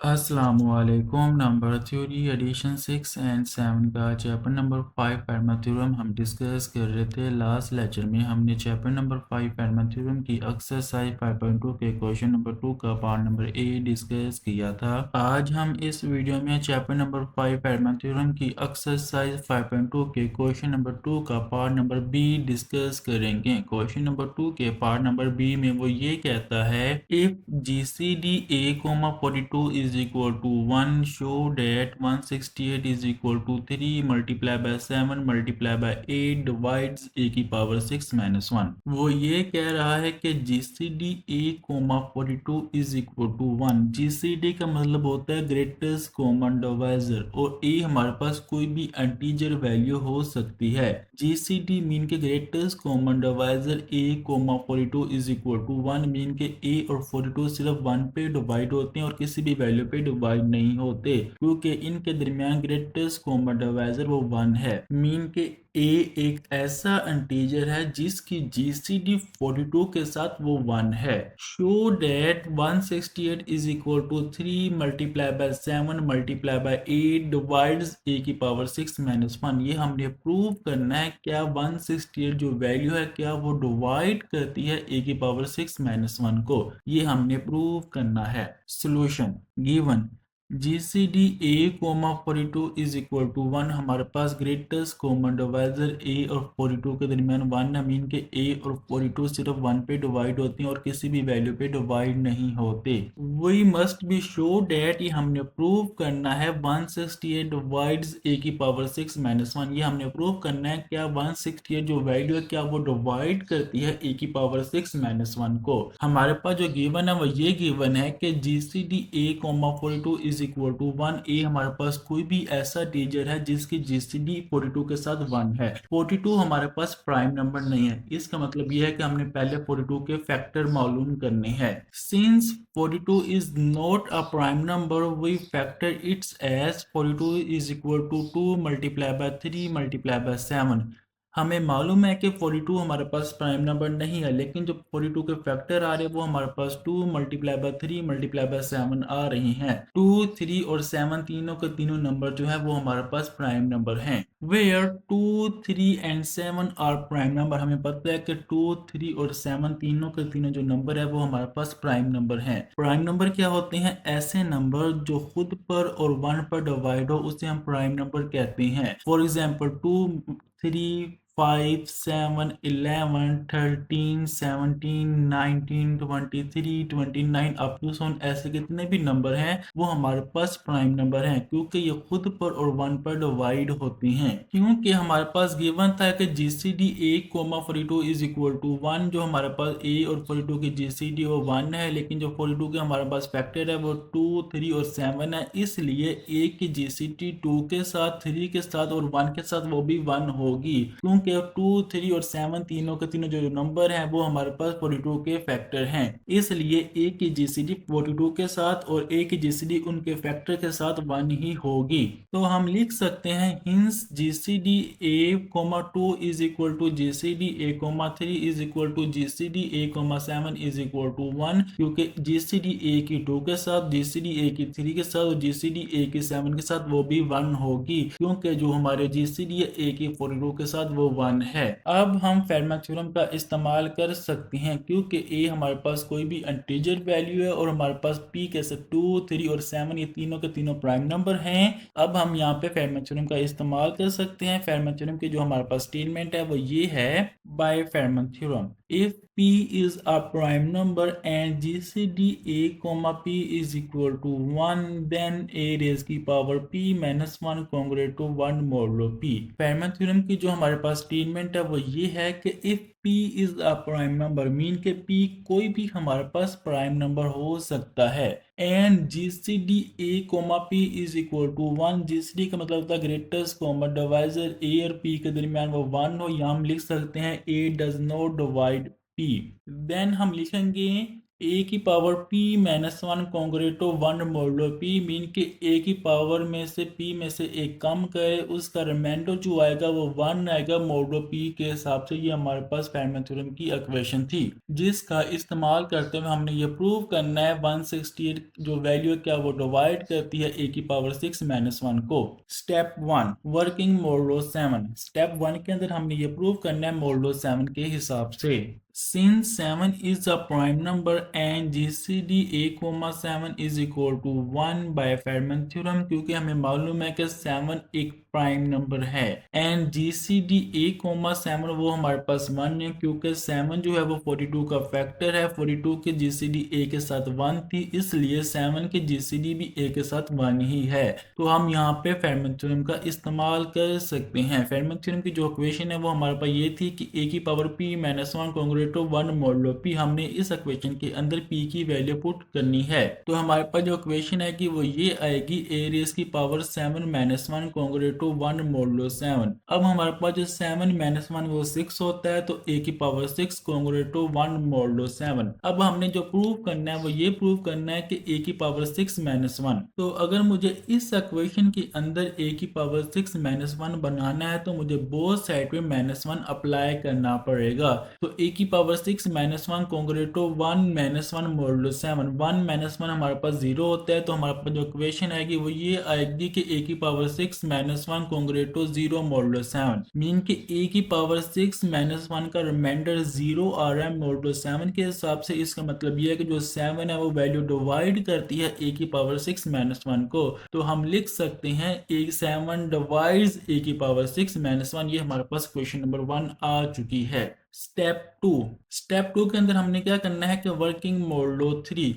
अस्सलामुअलैकुम। Number theory addition 6 and 7 का chapter number 5 फैर्मा theorem हम डिस्कस कर रहे थे। लास्ट लेक्चर में हमने चैप्टर नंबर 5 फैर्मा थ्योरम की एक्सरसाइज 5.2 के क्वेश्चन नंबर 2 का पार्ट नंबर ए डिस्कस किया था। आज हम इस वीडियो में चैप्टर नंबर 5 फैर्मा थ्योरम की एक्सरसाइज 5.2 के क्वेश्चन नंबर 2 का पार्ट नंबर बी डिस्कस करेंगे। क्वेश्चन नंबर 2 के पार्ट नंबर बी में वो ये कहता है, if GCD A, 42 is equal to 1, show that 168 is equal to 3 multiplied by 7 multiplied by 8 divides a की पावर 6 minus 1। वो ये कह रहा है कि GCD A, 42 is equal to 1। GCD का मतलब होता है ग्रेटेस्ट कॉमन डिवाइजर और A हमारे पास कोई भी इंटीजर वैल्यू हो सकती है। GCD मीन के greatest common divisor A, 42 is equal to 1 mean के A और 42 सिर्फ 1 पे डिवाइड होते हैं और किसी भी वैल्यू पे डिवाइड नहीं होते, क्योंकि इनके दरमियान ग्रेटेस्ट कॉमन डिवाइजर वो 1 है। मीन के A एक ऐसा इंटीजर है जिसकी GCD 42 के साथ वो 1 है। Show that 168 is equal to 3 multiply by 7 multiply by 8 divides A की पावर 6 माइनस 1। ये हमने प्रूव करना है क्या 168 जो वैल्यू है क्या वो डिवाइड करती है A की पावर 6 माइनस 1 को। ये हमने प्रूव करना है। Solution given GCD A, 42 is equal to 1। हमारे पास ग्रेटेस्ट कॉमन डिवाइजर A और 42 के दरमियान 1 है। मीन के A और 42 सिर्फ 1 पे डिवाइड होते हैं और किसी भी वैल्यू पे डिवाइड नहीं होते। We must be show that, ये हमने प्रूव करना है 168 डिवाइड्स A की पावर 6 माइनस 1। ये हमने प्रूव करना है क्या 168 जो वैल्यू है क्या वो डिवाइड करती है A की पावर 6 माइनस 1 को। हमारे पास जो गिवन है वो ये गिवन है कि GCD A, 42 is equal to 1। A हमारे पास कोई भी ऐसा इंटीजर है जिसकी GCD 42 के साथ 1 है। 42 हमारे पास प्राइम नंबर नहीं है। इसका मतलब यह है कि हमने पहले 42 के फैक्टर मालूम करने हैं। Since 42 is not a prime number, we factor its as 42 is equal to 2 multiply by 3 multiply by 7। हमें मालूम है कि 42 हमारे पास प्राइम नंबर नहीं है, लेकिन जो 42 के फैक्टर आ रहे हैं वो हमारे पास 2 मल्टीप्लाई बाय 3 मल्टीप्लाई बाय 7 आ रही हैं। 2, 3 और 7 तीनों के तीनों नंबर जो है वो हमारे पास प्राइम नंबर हैं। Where 2, 3 and 7 are prime number. हमें पता है कि 2, 3 और 7 तीनों के तीनों जो नंबर है वो हमारे पास प्राइम नंबर हैं। प्राइम नंबर क्या होते हैं? ऐसे नंबर जो खुद पर और 1 पर डिवाइड हो उसे हम प्राइम नंबर कहते हैं। फॉर एग्जाम्पल 2, 3, 5, 7, 11, 13, 17, 19, 23, 29 अप टू सन ऐसे कितने भी नंबर हैं वो हमारे पास प्राइम नंबर हैं, क्योंकि ये खुद पर और 1 पर डिवाइड होती हैं। क्योंकि हमारे पास गिवन था कि GCD A, 42 is equal to 1। जो हमारे पास A और 42 की GCD वो 1 है, लेकिन जो 42 के हमारे पास फैक्टर है वो 2, 3 और 7 है। इसलिए A की GCD 2 के साथ, 3 के साथ और 1 के साथ वो भी 1 होगी, क्योंकि 2, 3 और 7 तीनों के तीनों जो नंबर हैं वो हमारे पास 42 के फैक्टर हैं। इसलिए A की GCD 42 के साथ और A की GCD उनके फैक्टर के साथ 1 ही होगी। तो हम लिख सकते हैं hence GCD A, 2 is equal to GCD A, 3 is equal to GCD A, 7 is equal to 1, क्योंकि GCD A की 2 के साथ, GCD A की 3 के साथ और GCD A की 7 के साथ वो भी 1 होगी, क्योंकि जो हमारे GCD A की 42 के साथ वो 1 है। अब हम फेर्मा थ्योरम का इस्तेमाल कर सकते हैं, क्योंकि A हमारे पास कोई भी इंटीजर वैल्यू है और हमारे पास P के साथ 2, 3 और 7 ये तीनों के तीनों प्राइम नंबर हैं। अब हम यहाँ पे फेर्मा थ्योरम का इस्तेमाल कर सकते हैं। फेर्मा थ्योरम की जो हमारे पास स्टेटमेंट है वो ये है, by Fermat theorem if P is a prime number and GCD A, P is equal to 1, then A raised की power P minus 1 congruent to 1 modulo P। Fermat theorem की जो हमारे पास स्टेटमेंट है वो ये है कि if P is a prime number mean के P कोई भी हमारे पास प्राइम नंबर हो सकता है, and GCD A, P is equal to 1। GCD का मतलब होता है ग्रेटेस्ट कॉमन डिवाइजर A और P के दरमियान वो 1 हो, या हम लिख सकते हैं A does not divide P। Then हम लिखेंगे ए की power p minus one congruent to one modulo p mean के ए की पावर में से p में से एक कम करे, उसका रिमाइंडर जो आएगा वो वन आएगा मोडलो p के हिसाब से। ये हमारे पास फेरमैन थ्योरम की इक्वेशन थी, जिसका इस्तेमाल करते हुए हमने ये प्रूव करना है 168 जो वैल्यू है क्या वो डिवाइड करती है ए की पावर 6 माइनस वन को। स्टेप 1 वर्किंग मोडलो 7। स्टेप 1 के अंदर हमने ये प्रूव करना है मोडलो 7 के हिसाब से। Since 7 is a prime number and GCD a, 7 is equal to 1 by Feynman theorem, क्योंकि हमें मालूम है कि 7 एक प्राइम नंबर है एंड GCD a, 7 वो हमारे पास 1 है, क्योंकि 7 जो है वो 42 का फैक्टर है। 42 के GCD a के साथ 1 थी, इसलिए 7 के GCD भी a के साथ 1 ही है। तो हम यहाँ पे फेरमैन थ्योरम का इस्तेमाल कर सकते हैं। फेरमैन थ्योरम की जो इक्वेशन है वो हमारे पास ये थी कि a की power p minus one congruent to one modulo p। हमने इस इक्वेशन के अंदर p की वैल्यू पुट करनी है, तो हमारे पास जो इक्वेशन है कि वो ये आएगी a रेस की power 7 minus one congruent to one modulo 7। अब हमारे पास जो 7 माइनस वन वो 6 होता है, तो a की पावर 6 कॉन्ग्रेटो वन मोडलो 7। अब हमने जो प्रूव करना है वो ये प्रूव करना है कि a की पावर 6 माइनस वन। तो अगर मुझे इस इक्वेशन के अंदर a की पावर 6 माइनस वन बनाना है तो मुझे बोथ साइड पे माइनस वन अप्लाई करना पड़ेगा। तो a की power 6 minus one congruent to one minus one modulo 7। 1 minus one हमारे पास 0 होता है, तो हमारे पास जो इक्वेशन आएगी वो ये आएगी कि a की पावर 6 माइनस वन कॉन्ग्रेटो 0 मोडलो 7। मीन कि a की पावर 6 माइनस वन का रिमाइंडर 0 आ रहा है मोडलो 7 के हिसाब से। इसका मतलब ये है कि जो 7 है वो वैल्यू डिवाइड करती है a की पावर 6 माइनस वन को। तो हम लिख सकते हैं a 7 डिवाइड्स a की पावर 6 माइनस वन। ये हमारे पास क्वेश्चन नंबर 1 आ चुकी है। स्टेप 2। स्टेप 2 के अंदर हमने क्या करना है कि वर्किंग मोडलो 3।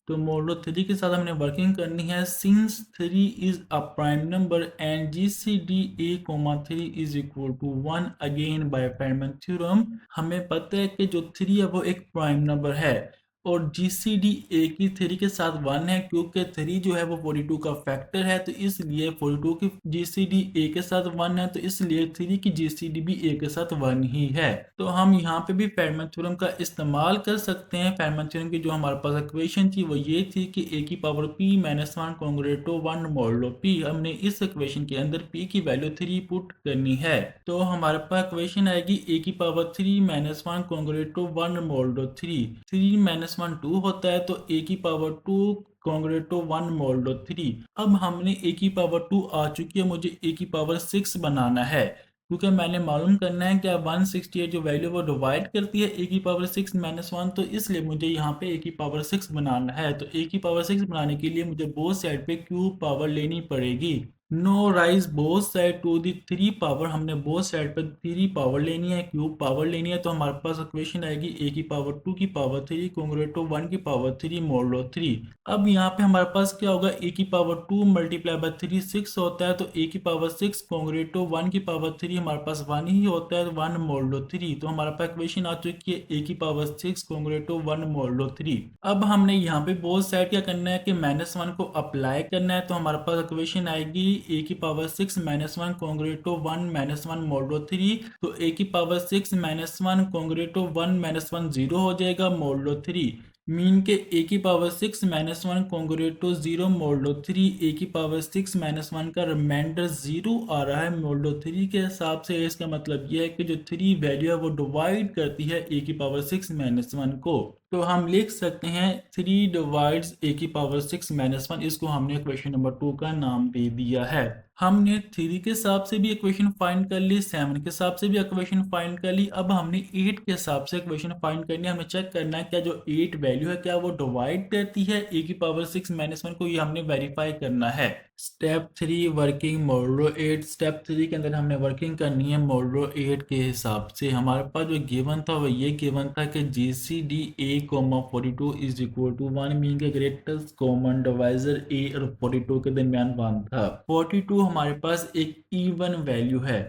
तो मोडलो 3 के साथ हमने वर्किंग करनी है। Since 3 is a prime number and GCD a, 3 is equal to 1 again by Fermat theorem. हमें पता है कि जो 3 है वो एक प्राइम नंबर है और GCD a की 3 के साथ 1 है, क्योंकि 3 जो है वो 42 का फैक्टर है, तो इसलिए 42 की GCD a के साथ 1 है, तो इसलिए 3 की GCD भी a के साथ 1 ही है। तो हम यहाँ पे भी फेरमैन थ्योरम का इस्तेमाल कर सकते हैं। फेरमैन थ्योरम की जो हमारे पास इक्वेशन थी वो ये थी कि a की power p minus one congruent to one modulo p। हमने इस इक्वेशन के अंदर p की वैल्यू 3 पुट करनी है, तो हमारे पास इक्वेशन आएगी a की power 3 minus one congruent to one modulo 3। 3 minus one 2 होता है, तो a की पावर 2 कॉन्ग्रेटो वन मोडलो 3। अब हमने a की पावर 2 आ चुकी है, मुझे a की पावर 6 बनाना है, क्योंकि मैंने मालूम करना है कि 168 जो वैल्यू वो डिवाइड करती है a की पावर 6 माइनस वन। तो इसलिए मुझे यहाँ पे a की पावर 6 बनाना है। तो a की पावर 6 बनाने के लिए मुझे बोथ साइड पे क्यूब पावर लेनी पड़ेगी। No raise both side to the 3 power. हमने बोथ साइड पर 3 पावर लेनी है, क्यूब पावर लेनी है। तो हमारे पास इक्वेशन आएगी a की पावर 2 की पावर 3 कॉन्ग्रेटो 1 की पावर 3 मोडलो 3। अब यहाँ पे हमारे पास क्या होगा, a की पावर 2 मल्टीप्लाई बाय 3 6 होता है, तो a की पावर 6 कॉन्ग्रेटो 1 की पावर 3 हमारे पास 1 ही होता है, 1 मोडलो 3। तो हमारे पास इक्वेशन आ चुकी है a की पावर 6 कॉन्ग्रेटो 1 मोडलो 3। अब हमने यहाँ पे बोथ साइड क्या करना है कि माइनस वन को अप्लाई करना है। तो हमारे पास इक्वेशन आएगी a की power 6 minus one congruent to 1 minus one modulo 3। तो a की power 6 minus one congruent to 1 minus one 0 हो जाएगा मोडलो 3। मीन के a की पावर 6 माइनस वन कॉन्ग्रेटो 0 मोडलो 3। a की पावर 6 माइनस वन का रिमाइंडर 0 आ रहा है मोडलो 3 के हिसाब से। इसका मतलब यह है कि जो 3 वैल्यू है वो डिवाइड करती है a की पावर 6 माइनस वन को। तो हम लिख सकते हैं 3 डिवाइड्स a की पावर 6 माइनस वन। इसको हमने क्वेश्चन नंबर 2 का नाम दे दिया है। हमने 3 के हिसाब से भी इक्वेशन फाइंड कर ली, 7 के हिसाब से भी इक्वेशन फाइंड कर ली। अब हमने 8 के हिसाब से इक्वेशन फाइंड करनी है। हमें चेक करना है क्या जो 8 वैल्यू है क्या वो डिवाइड करती है a की पावर 6 माइनस वन को, ये हमने वेरीफाई करना है। स्टेप 3 वर्किंग मोडलो 8। स्टेप 3 के अंदर हमने वर्किंग करनी है मोडलो 8 के हिसाब से। हमारे पास जो गिवन था वो ये गिवन था कि GCD a, 42 is equal to 1। Mean के ग्रेटेस्ट कॉमन डिवाइजर a और 42 के दरमियान 1 था। 42 हमारे पास एक इवन वैल्यू है,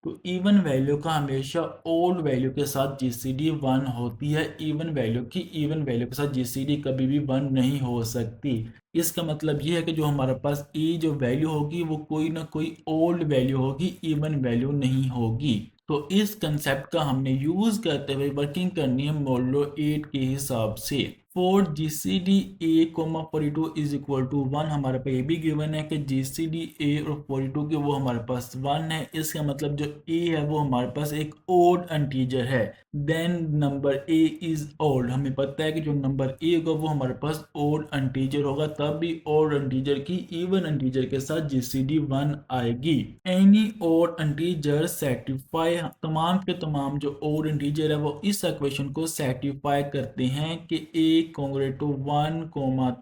तो इवन वैल्यू का हमेशा ओड वैल्यू के साथ GCD 1 होती है। इवन वैल्यू के साथ GCD कभी भी 1 नहीं हो सकती। इसका मतलब ये है कि जो हमारे पास e जो वैल्यू होगी वो कोई ना कोई ओल्ड वैल्यू होगी, इवन वैल्यू नहीं होगी। तो इस कंसेप्ट का हमने यूज करते हुए वर्किंग करनी है मोडलो 8 के हिसाब से। For G C D A comma 42 is equal to 1, हमारे पास ये भी गिवन है कि जी सी डी ए और 42 के वो हमारे पास 1 है। इसका मतलब जो ए है वो हमारे पास एक ओड इंटीजर है। Then number A is odd, हमें पता है कि जो नंबर ए होगा वो हमारे पास ओड इंटीजर होगा, तब भी ओड इंटीजर की इवन इंटीजर के साथ जी सी डी 1 आएगी। एनी ओड इंटीजर सेटिस्फाई, तमाम के तमाम जो ओड इंटीजर है वो इस इक्वेशन को सेटिस्फाई करते हैं कि ए कॉन्ग्रेटो 1,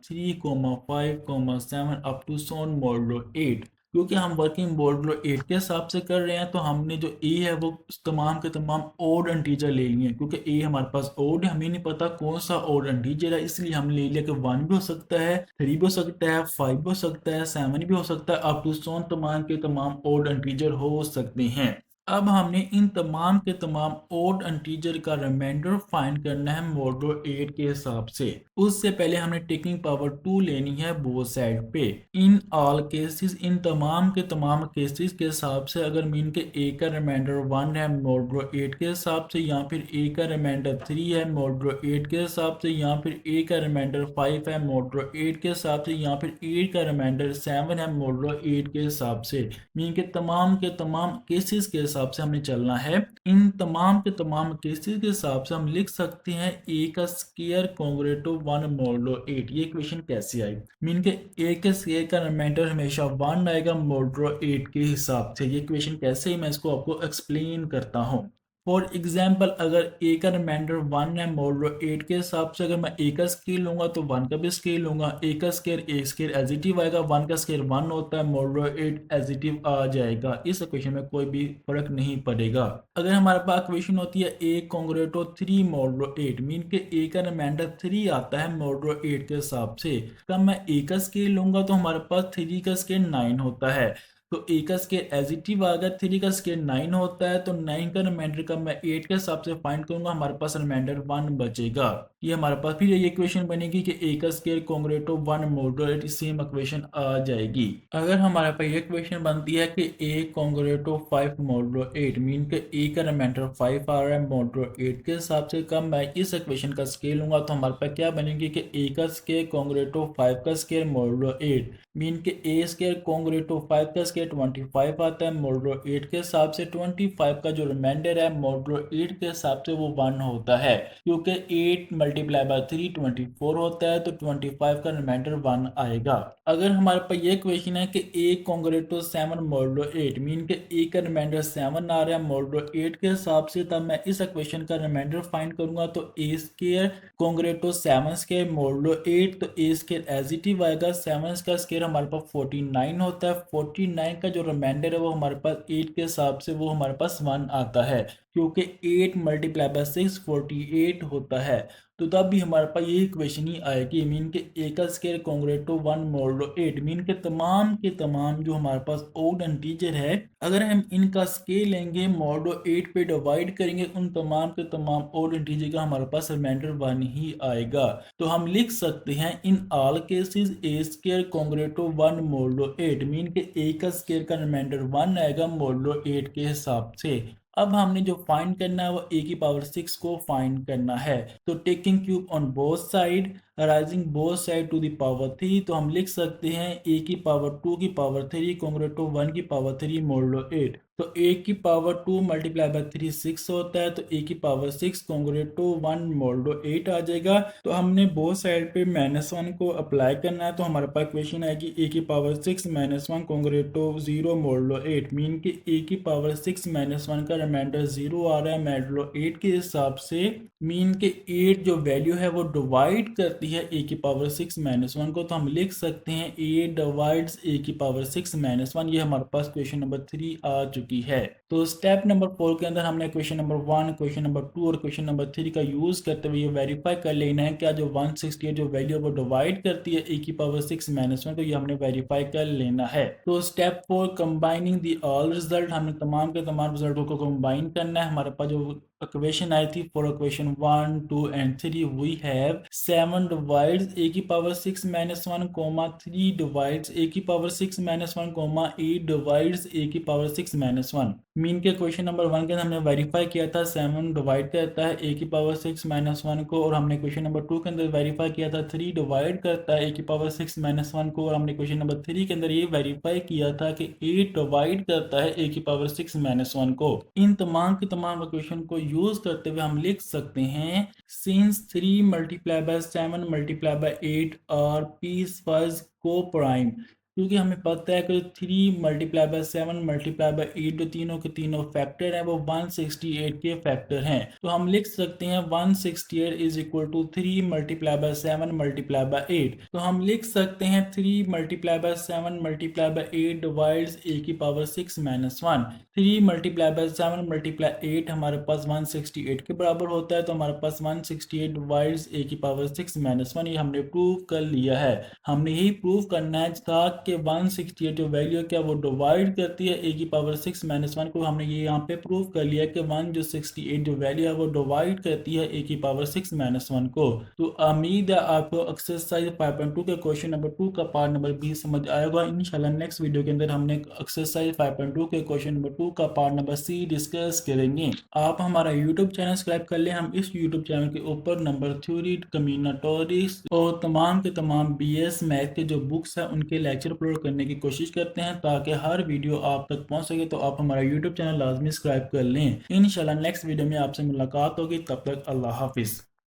3, 5, 7 अप टू सोन मॉडलो 8। क्योंकि हम वर्किंग मॉडलो 8 के हिसाब से कर रहे हैं तो हमने जो ए है वो तमाम के तमाम ओड इंटीजर ले लिए हैं। क्योंकि ए हमारे पास ओड है, हमें नहीं पता कौन सा ओड इंटीजर है, इसलिए हमने ले लिया कि 1 भी हो सकता है, 3 भी हो सकता है, 5 भी हो सकता है, 7 भी हो सकता है, अप टू सोन तमाम के तमाम ओड इंटीजर हो सकते हैं। अब हमने इन तमाम के तमाम ओड इंटीजर का रिमाइंडर फाइंड करना है मॉडलो 8 के हिसाब से। उससे पहले हमने टेकिंग पावर 2 लेनी है बोथ साइड पे। इन ऑल केसेस, इन तमाम के तमाम केसेस के हिसाब से अगर मीन के ए का रिमाइंडर 1 है मॉडलो 8 के हिसाब से, या फिर ए का रिमाइंडर 3 है मॉडलो 8 के हिसाब से, या फिर ए का रिमाइंडर 5 है मॉडलो 8 के हिसाब से, या फिर ए का रिमाइंडर 7 है मॉडलो 8 के हिसाब से, मीन के तमाम केसेस के हिसाब से हमने चलना है। इन तमाम के तमाम केसेस के हिसाब से हम लिख सकते हैं ए का स्क्वायर कॉन्ग्रेटो 1 मॉडलो 8। ये इक्वेशन कैसे आई, मीन के ए के स्क्वायर का रिमाइंडर हमेशा 1 आएगा मॉडलो 8 के हिसाब से। ये इक्वेशन कैसे ही मैं इसको आपको एक्सप्लेन करता हूँ। फॉर एग्जाम्पल, अगर ए का रिमाइंडर 1 है मॉडलो 8 के हिसाब से, अगर मैं ए का स्केल लूंगा तो 1 का भी स्केल लूंगा। ए का स्केल एजिटिव आएगा, 1 का स्केल 1 होता है, मॉडलो 8 एजिटिव आ जाएगा। इस इक्वेशन में कोई भी फर्क नहीं पड़ेगा। अगर हमारे पास इक्वेशन होती है ए कॉन्ग्रेटो 3 मॉडलो 8, मीन के ए का रिमाइंडर 3 आता है मॉडलो 8 के हिसाब से, तब मैं ए का स्केल लूंगा तो हमारे पास 3 का स्केल 9 होता है। तो ए का स्केल एजिटिव आ गया, 3 का स्केल 9 होता है, तो 9 का रिमाइंडर का मैं 8 के हिसाब से फाइंड करूंगा, हमारे पास रिमाइंडर 1 बचेगा। ये हमारे पास फिर ये इक्वेशन बनेगी कि ए का स्केल कॉन्ग्रेटो 1 मॉडलो 8, सेम इक्वेशन आ जाएगी। अगर हमारे पास ये इक्वेशन बनती है कि ए कॉन्ग्रेटो 5 मॉडलो 8, मीन के ए का रिमाइंडर 5 आ रहा है मॉडलो 8 के हिसाब से, कब मैं इस इक्वेशन का स्केल लूंगा तो हमारे पास क्या बनेगी कि ए का स्केल कॉन्ग्रेटो 5 का स्केल मॉडलो 8, मीन के ए स्केल कॉन्ग्रेटो 5 का स्केल 25 आता है मॉडलो 8 के हिसाब से। 25 का जो रिमाइंडर है मॉडलो 8 के हिसाब से वो 1 होता है, क्योंकि 8 मल्टीप्लाई बाय 3 24 होता है, तो 25 का रिमाइंडर 1 आएगा। अगर हमारे पास ये क्वेश्चन है कि ए कॉन्ग्रेटो 7 मॉडलो 8, मीन के ए का रिमाइंडर 7 आ रहा है मॉडलो 8 के हिसाब से, तब मैं इस इक्वेशन का रिमाइंडर फाइंड करूंगा तो ए स्केयर कॉन्ग्रेटो 7 स्केयर मॉडलो 8, तो ए स्केयर एजिटिव आएगा, 7 का स्केयर हमारे पास 49 होता है। 49 का जो रिमाइंडर है वो हमारे पास 8 के हिसाब से वो हमारे पास 1 आता है, क्योंकि 8 मल्टीप्लाई बाय 6 48 होता है। तो तब भी हमारे पास ये इक्वेशन ही आएगी, मीन के ए का स्केयर कॉन्ग्रेटो 1 मॉडलो 8, मीन के तमाम जो हमारे पास ओड इंटीजर है, अगर हम इनका स्केल लेंगे मॉडलो 8 पे डिवाइड करेंगे, उन तमाम के तमाम ओड इंटीजर का हमारे पास रिमाइंडर 1 ही आएगा। तो हम लिख सकते हैं in all cases a square congruent to 1 modulo 8, mean के ए का स्केयर का रिमाइंडर 1 आएगा मॉडलो 8 के हिसाब से। अब हमने जो फाइंड करना है वो ए की पावर 6 को फाइंड करना है। तो taking cube on both side, raising both side to the power 3, तो हम लिख सकते हैं ए की पावर 2 की पावर 3 कॉन्ग्रेटो 1 की पावर 3 मॉडलो 8। तो ए की पावर 2 मल्टीप्लाई बाय 3 6 होता है, तो ए की पावर 6 कॉन्ग्रेटो 1 मॉडलो 8 आ जाएगा। तो हमने बोथ साइड पे -1 को अप्लाई करना है, तो हमारे पास इक्वेशन आएगी ए की पावर 6 -1 कॉन्ग्रेटो 0 मॉडलो 8, मीन के ए की पावर 6 -1 का रिमाइंडर 0 आ रहा है मॉडलो 8 के हिसाब से, मीन के 8 जो वैल्यू है वो डिवाइड करती है ए की पावर 6 -1 को, तो हम लिख सकते हैं ए डिवाइड्स ए की पावर 6 -1। ये हमारे पास क्वेश्चन नंबर 3 आ चुकी है। तो स्टेप नंबर 4 के अंदर हमने क्वेश्चन नंबर 1, क्वेश्चन नंबर 2 और क्वेश्चन नंबर 3 का यूज करते हुए ये वेरीफाई कर लेना है क्या जो 168 जो वैल्यू वो डिवाइड करती है ए की पावर 6 -1, तो ये हमने वेरीफाई कर लेना है। तो step 4 combining the all result, हमने तमाम के तमाम रिजल्टों को कंबाइन करना है। हमारे पास जो इक्वेशन आई थी for equation 1 2 and 3 we have 7 divides a की power 6 minus 1 comma 3 divides a की power 6 minus 1 comma 8 divides a की पावर 6 माइनस 1। मीन के क्वेश्चन नंबर 1 के अंदर हमने वेरीफाई किया था 7 डिवाइड करता है a की पावर 6 माइनस 1 को, और हमने क्वेश्चन नंबर 2 के अंदर वेरीफाई किया था 3 डिवाइड करता है a की पावर 6 माइनस 1 को, और हमने क्वेश्चन नंबर 3 के अंदर ये वेरीफाई किया था कि 8 डिवाइड करता है a की पावर 6 माइनस 1 को। इन तमाम के तमाम इक्वेशन को यूज करते हुए हम लिख सकते हैं since 3 multiply by 7 multiply by 8 और पीस वाइज को प्राइम, क्योंकि हमें पता है कि 3 मल्टीप्लाई बाय 7 मल्टीप्लाई बाय 8 जो तीनों के तीनों फैक्टर हैं वो 168 के फैक्टर हैं। तो हम लिख सकते हैं 168 is equal to 3 multiply by 7 multiply by 8। तो हम लिख सकते हैं 3 multiply by 7 multiply by 8 divides a की power 6 minus 1। 3 multiply by 7 multiply 8 हमारे पास 168 के बराबर होता है, तो हमारे पास 168 डिवाइड्स a की पावर 6 माइनस 1 ये हमने प्रूव कर लिया है। हमने यही प्रूव करना था कि 168 जो वैल्यू है क्या वो डिवाइड करती है a की पावर 6 माइनस 1 को। हमने ये यहाँ पे प्रूव कर लिया कि 168 जो वैल्यू है वो डिवाइड करती है a की पावर 6 माइनस 1 को। तो उम्मीद है आपको एक्सरसाइज 5.2 के क्वेश्चन नंबर 2 का पार्ट नंबर 20 समझ आएगा। इंशाल्लाह नेक्स्ट वीडियो के अंदर हमने एक्सरसाइज 5.2 के क्वेश्चन नंबर 2 का पार्ट नंबर C डिस्कस करेंगे। आप हमारा यूट्यूब चैनल सब्सक्राइब कर लें। हम इस यूट्यूब चैनल के ऊपर नंबर थ्योरी, कम्बिनेटोरिक्स और तमाम के तमाम BS मैथ के जो बुक्स हैं उनके लेक्चर अपलोड करने की कोशिश करते हैं, ताकि हर वीडियो आप तक पहुंच सके। तो आप हमारा यूट्यूब चैनल लाजमी सब्सक्राइब कर लें। इंशाल्लाह नेक्स्ट वीडियो में आपसे मुलाकात होगी, तब तक अल्लाह हाफिज़।